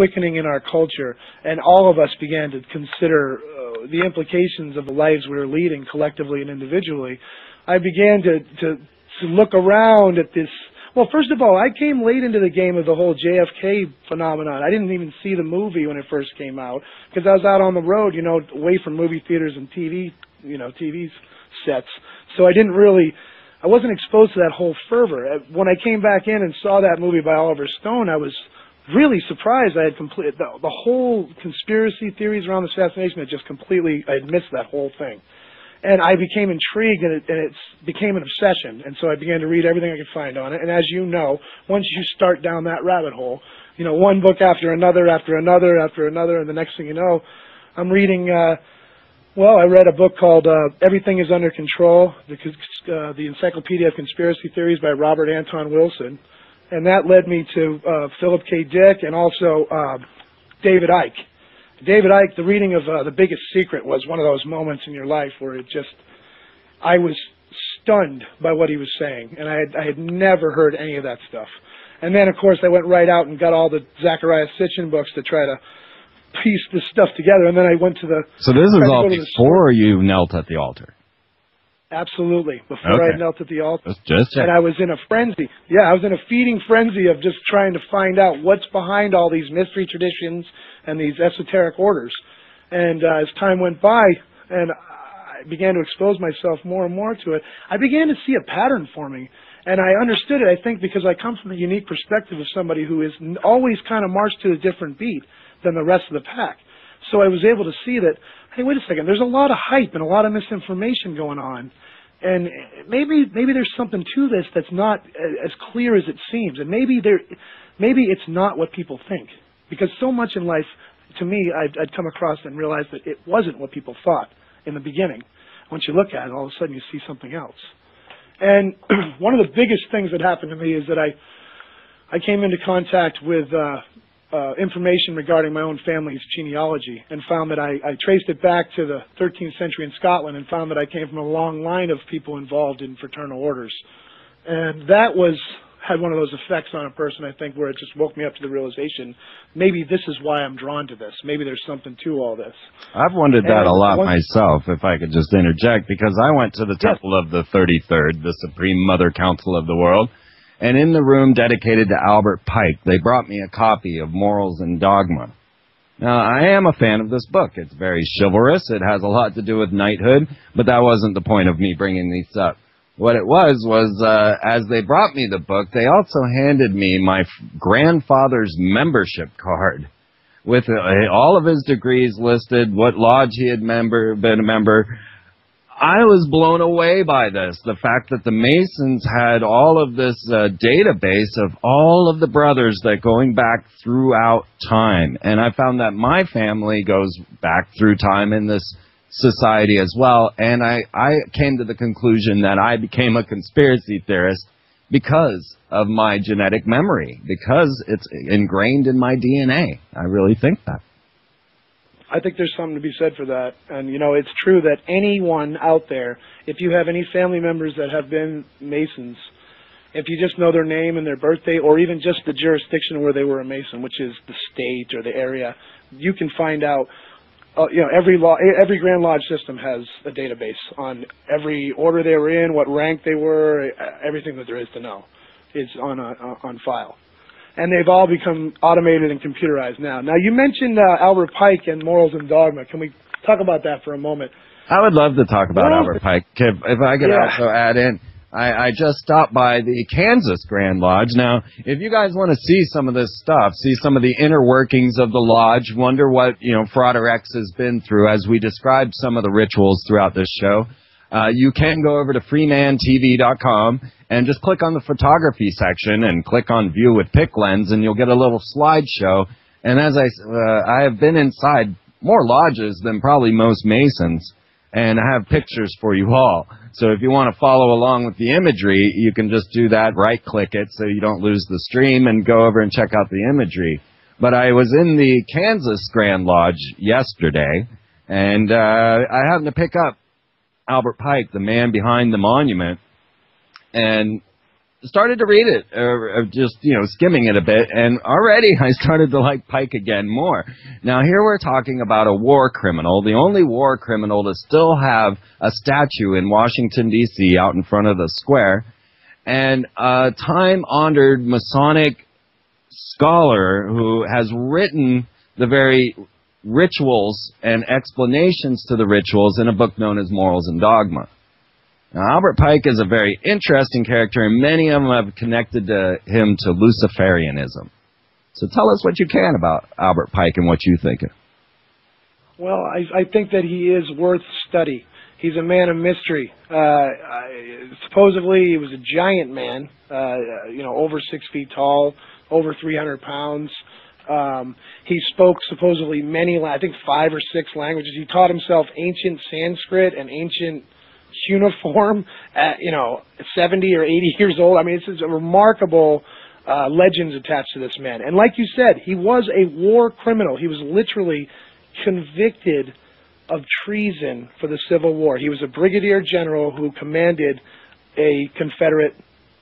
quickening in our culture, and all of us began to consider the implications of the lives we were leading collectively and individually, I began to look around at this. Well, first of all, I came late into the game of the whole JFK phenomenon. I didn't even see the movie when it first came out because I was out on the road, you know, away from movie theaters and TV sets. So I wasn't exposed to that whole fervor. When I came back in and saw that movie by Oliver Stone, I was really surprised. I had completed the whole conspiracy theories around the assassination. I had missed that whole thing. And I became intrigued, and it became an obsession. And so I began to read everything I could find on it. And as you know, once you start down that rabbit hole, you know, one book after another, and the next thing you know, I'm reading, I read a book called Everything is Under Control, the Encyclopedia of Conspiracy Theories by Robert Anton Wilson. And that led me to Philip K. Dick and also David Icke. David Icke, the reading of The Biggest Secret was one of those moments in your life where I was stunned by what he was saying, and I had never heard any of that stuff. And then, of course, I went right out and got all the Zecharia Sitchin books to try to piece this stuff together, and then I went to the... So this is all before you knelt at the altar? Absolutely, before I knelt at the altar. Just and I was in a frenzy. Yeah, I was in a feeding frenzy of just trying to find out what's behind all these mystery traditions and these esoteric orders. And as time went by and I began to expose myself more and more to it, I began to see a pattern forming. And I understood it, I think, because I come from a unique perspective of somebody who is always kind of marched to a different beat than the rest of the pack. So I was able to see that, hey, wait a second, there's a lot of hype and a lot of misinformation going on. And maybe there's something to this that's not as clear as it seems. And maybe it's not what people think. Because so much in life, to me, I'd come across and realized that it wasn't what people thought in the beginning. Once you look at it, all of a sudden you see something else. And one of the biggest things that happened to me is that I came into contact with information regarding my own family's genealogy and found that I traced it back to the 13th century in Scotland and found that I came from a long line of people involved in fraternal orders. And that had one of those effects on a person, I think, where it just woke me up to the realization, maybe this is why I'm drawn to this. Maybe there's something to all this. I've wondered that a lot myself, if I could just interject, because I went to the Temple of the 33rd, the Supreme Mother Council of the World, and in the room dedicated to Albert Pike, they brought me a copy of Morals and Dogma. Now, I am a fan of this book. It's very chivalrous. It has a lot to do with knighthood, but that wasn't the point of me bringing these up. What it was as they brought me the book, they also handed me my grandfather's membership card with all of his degrees listed, what lodge he had been a member. I was blown away by this, the fact that the Masons had all of this database of all of the brothers that going back throughout time. And I found that my family goes back through time in this society as well. And I came to the conclusion that I became a conspiracy theorist because of my genetic memory, because it's ingrained in my DNA. I really think that. I think there's something to be said for that. And, you know, it's true that anyone out there, if you have any family members that have been Masons, if you just know their name and their birthday, or even just the jurisdiction where they were a Mason, which is the state or the area, you can find out, you know, every Grand Lodge system has a database on every order they were in, what rank they were, everything that there is to know is on file. And they've all become automated and computerized now. Now, you mentioned Albert Pike and Morals and Dogma. Can we talk about that for a moment? I would love to talk about Albert Pike. If I could also add in, I just stopped by the Kansas Grand Lodge. Now, if you guys want to see some of this stuff, see some of the inner workings of the lodge, wonder what, you know, Frater X has been through as we described some of the rituals throughout this show, you can go over to freemantv.com and just click on the photography section and click on View with Pick Lens, and you'll get a little slideshow. And as I have been inside more lodges than probably most Masons, and I have pictures for you all. So if you want to follow along with the imagery, you can just do that, right-click it so you don't lose the stream, and go over and check out the imagery. But I was in the Kansas Grand Lodge yesterday, and I happened to pick up Albert Pike, the man behind the monument, and started to read it, just, skimming it a bit, and already I started to like Pike again more. Now, here we're talking about a war criminal, the only war criminal to still have a statue in Washington, D.C. out in front of the square, and a time-honored Masonic scholar who has written the very rituals and explanations to the rituals in a book known as Morals and Dogma. Now, Albert Pike is a very interesting character, and many of them have connected him to Luciferianism. So tell us what you can about Albert Pike and what you think. Well, I think that he is worth study. He's a man of mystery. Supposedly, he was a giant man, over 6 feet tall, over 300 pounds. He spoke supposedly I think 5 or 6 languages. He taught himself ancient Sanskrit and ancient cuneiform at 70 or 80 years old. I mean, it's a remarkable legends attached to this man. And like you said, he was a war criminal. He was literally convicted of treason for the Civil War. He was a brigadier general who commanded a Confederate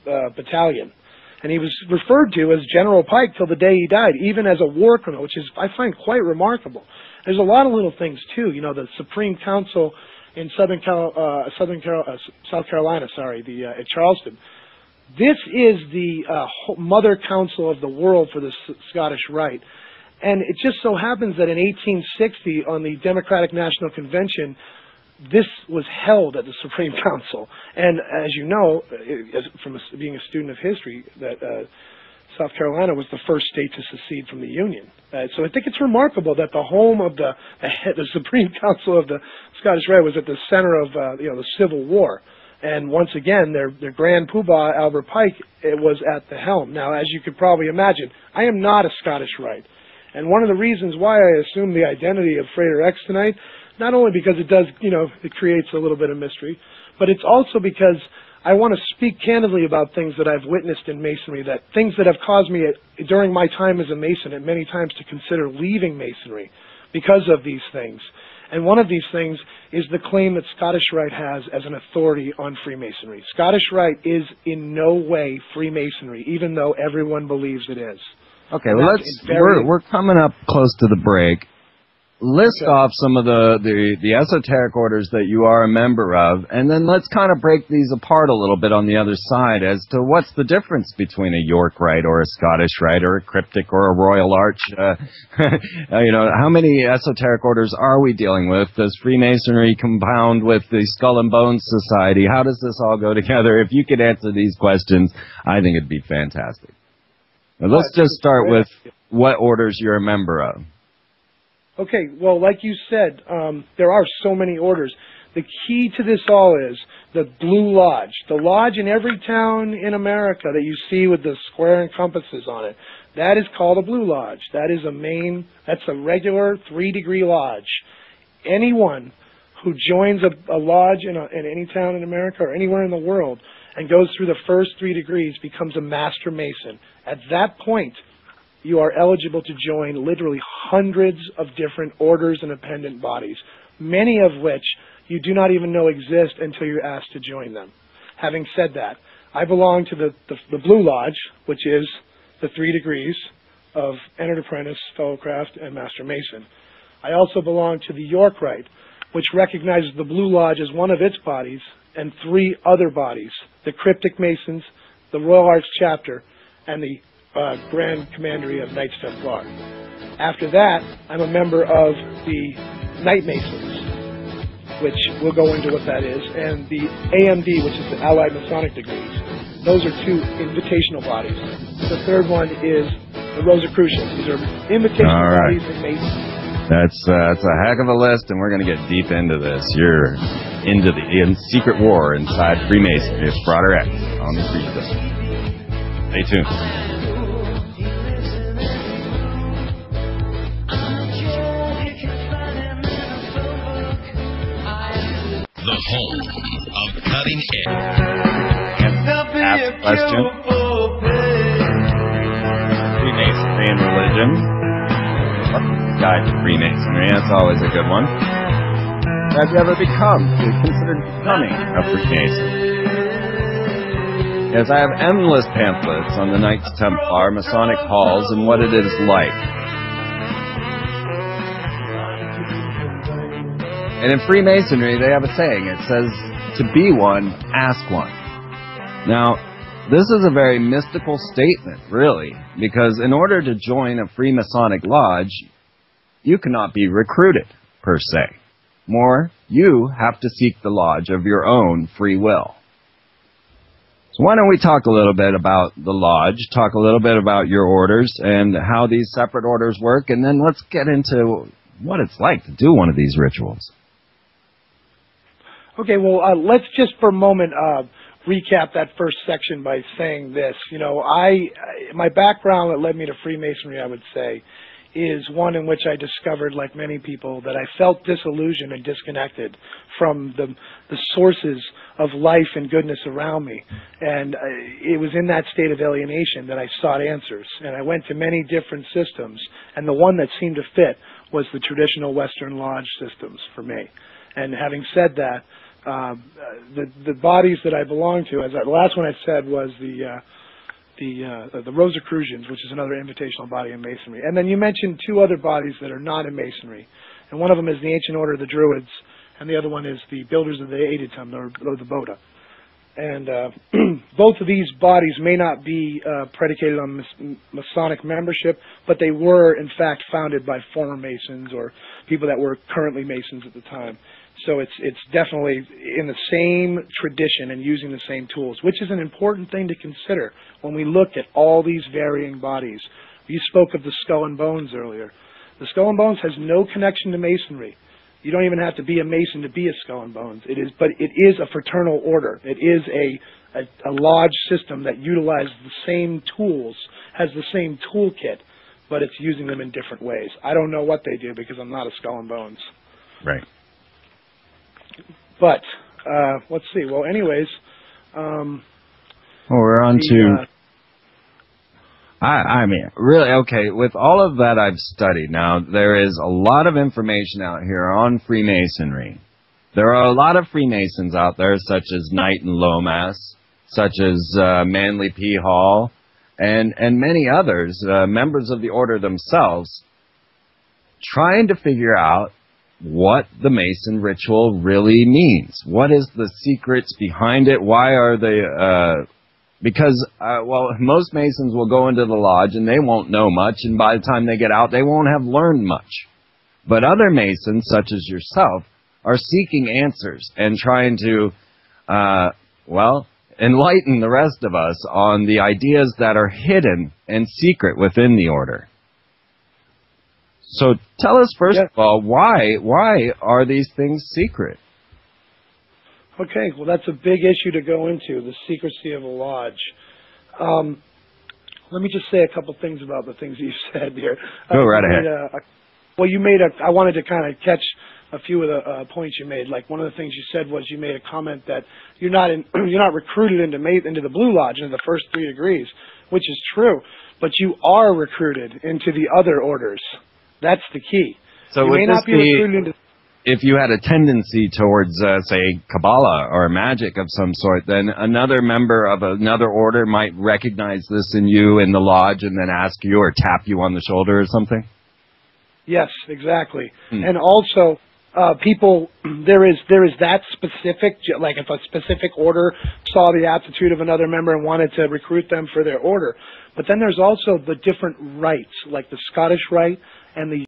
battalion. And he was referred to as General Pike till the day he died, even as a war criminal, which I find quite remarkable. There's a lot of little things, too. The Supreme Council in South Carolina, at Charleston. This is the mother council of the world for the Scottish Rite. And it just so happens that in 1860, on the Democratic National Convention, this was held at the Supreme Council. And as you know, from being a student of history, that South Carolina was the first state to secede from the Union. So I think it's remarkable that the home of the Supreme Council of the Scottish Rite was at the center of the Civil War. And once again, their grand poobah, Albert Pike, was at the helm. Now, as you could probably imagine, I am not a Scottish Rite. And one of the reasons why I assume the identity of Frater X tonight, not only because it does, it creates a little bit of mystery, but it's also because I want to speak candidly about things that I've witnessed in Masonry, things that have caused me during my time as a Mason at many times to consider leaving Masonry because of these things. And one of these things is the claim that Scottish Rite has as an authority on Freemasonry. Scottish Rite is in no way Freemasonry, even though everyone believes it is. Okay, well, we're coming up close to the break. List off some of the esoteric orders that you are a member of, and then let's kind of break these apart a little bit on the other side as to what's the difference between a York Rite or a Scottish Rite or a Cryptic or a Royal Arch. How many esoteric orders are we dealing with? Does Freemasonry compound with the Skull and Bones Society? How does this all go together? If you could answer these questions, I think it'd be fantastic. Now, let's just start with what orders you're a member of. Okay, well, like you said, there are so many orders. The key to this all is the Blue Lodge. The lodge in every town in America that you see with the square and compasses on it, that is called a Blue Lodge. That's a regular 3-degree lodge. Anyone who joins a lodge in any town in America or anywhere in the world and goes through the first 3 degrees becomes a Master Mason. At that point, you are eligible to join literally hundreds of different orders and appendant bodies, many of which you do not even know exist until you're asked to join them. Having said that, I belong to the Blue Lodge, which is the 3 degrees of Entered Apprentice, Fellow Craft, and Master Mason. I also belong to the York Rite, which recognizes the Blue Lodge as one of its bodies and 3 other bodies, the Cryptic Masons, the Royal Arch Chapter, and the Grand Commandery of Knights Templar. After that, I'm a member of the Knight Masons, which we'll go into what that is, and the AMD, which is the Allied Masonic Degrees. Those are 2 invitational bodies. The third one is the Rosicrucians. These are invitational bodies and Masons. That's a heck of a list, and we're going to get deep into this. You're into the secret war inside Freemasonry. It's Frater X on the Free Show. Stay tuned. The home of cutting edge. Ask a question. Freemasonry and religion. Guide to Freemasonry. That's always a good one. Have you ever considered becoming a Freemason? Yes, I have endless pamphlets on the Knights Templar, Masonic halls, and what it is like. And in Freemasonry, they have a saying. It says, to be one, ask one. Now, this is a very mystical statement, really, because in order to join a Freemasonic lodge, you cannot be recruited, per se. More, you have to seek the lodge of your own free will. So why don't we talk a little bit about the lodge, talk a little bit about your orders and how these separate orders work, and then let's get into what it's like to do one of these rituals. Okay, well, let's just for a moment recap that first section by saying this. You know, my background that led me to Freemasonry, I would say, is one in which I discovered, like many people, that I felt disillusioned and disconnected from the sources of life and goodness around me. And it was in that state of alienation that I sought answers. And I went to many different systems, and the one that seemed to fit was the traditional Western Lodge systems for me. And having said that, the bodies that I belong to, the last one I said was the Rosicrucians, which is another invitational body in Masonry. And then you mentioned two other bodies that are not in Masonry. And one of them is the Ancient Order of the Druids, and the other one is the Builders of the Adytum, or the Boda. And both of these bodies may not be predicated on Masonic membership, but they were, in fact, founded by former Masons or people that were currently Masons at the time. So it's definitely in the same tradition and using the same tools, which is an important thing to consider when we look at all these varying bodies. You spoke of the Skull and Bones earlier. The Skull and Bones has no connection to Masonry. You don't even have to be a Mason to be a Skull and Bones. But it is a fraternal order. It is a lodge system that utilizes the same tools, has the same toolkit, but it's using them in different ways. I don't know what they do because I'm not a Skull and Bones. Right. But let's see. Well, anyways, well, we're on to. I mean, really, okay. With all of that I've studied, now there is a lot of information out here on Freemasonry. There are a lot of Freemasons out there, such as Knight and Lomas, such as Manly P. Hall, and many others, members of the order themselves, trying to figure out what the Mason ritual really means. What is the secrets behind it? Why are they, because, well, most Masons will go into the lodge and they won't know much, and by the time they get out, they won't have learned much. But other Masons, such as yourself, are seeking answers and trying to, well, enlighten the rest of us on the ideas that are hidden and secret within the order. So tell us, first of all, why are these things secret? Okay, well, that's a big issue to go into, the secrecy of a lodge. Let me just say a couple things about the things you said here. Go right ahead. I wanted to kind of catch a few of the points you made. Like, one of the things you said was you made a comment that you're not recruited into the Blue Lodge, into the first 3 degrees, which is true, but you are recruited into the other orders. That's the key. So you may not be recruited into... If you had a tendency towards, say, Kabbalah or magic of some sort, then another member of another order might recognize this in you in the lodge and then ask you or tap you on the shoulder or something? Yes, exactly. And also, there is that specific, like if a specific order saw the aptitude of another member and wanted to recruit them for their order. But then there's also the different rites, like the Scottish rite and the